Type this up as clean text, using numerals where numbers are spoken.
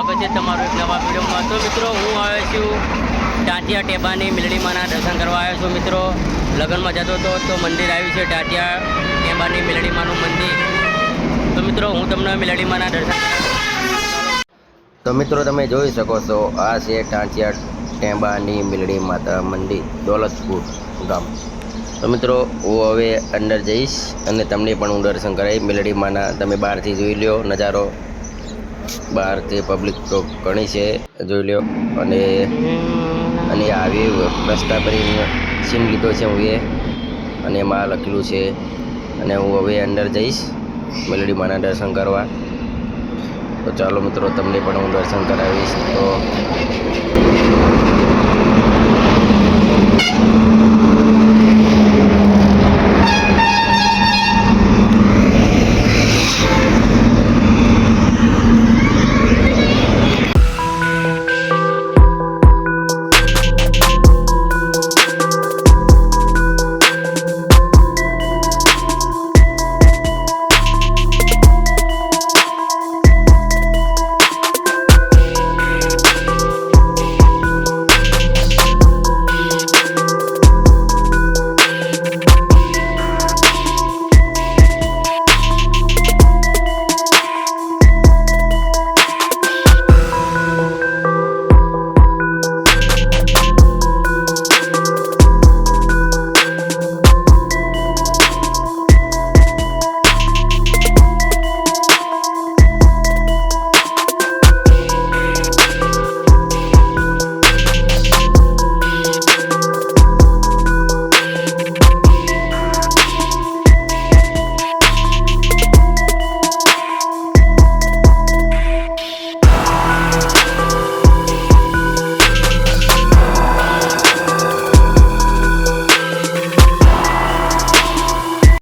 સ્વાગત છે તમારું એક નવા વિડીયોમાં। તો મિત્રો હું આવ્યો છું ટાટિયા ટેબાની મેલડીમાંના દર્શન કરવા આવ્યો છું। મિત્રો લગ્નમાં જતો હતો તો મંદિર આવ્યું છે ટાટિયા ટેબાની મેલડીમાંનું મંદિર। તો મિત્રો હું તમને મેલડીમાંના દર્શન કરાવું। તો મિત્રો તમે જોઈ શકો છો આ છે ટાટિયા ટેબાની મેલડી માતા મંદિર દોલતપુર ગામ। તો મિત્રો હું હવે અંદર જઈશ અને તમને પણ હું દર્શન કરાવીશ મેલડીમાંના। તમે બહારથી જોઈ લ્યો નજારો, બહારથી પબ્લિક તો ઘણી છે, જોઈ લ્યો। અને આવી રસ્તા પર સીન લીધો છે હું અને એમાં લખેલું છે। અને હું હવે અંદર જઈશ મેલડીમાંના દર્શન કરવા। તો ચાલો મિત્રો તમને પણ હું દર્શન કરાવીશ। તો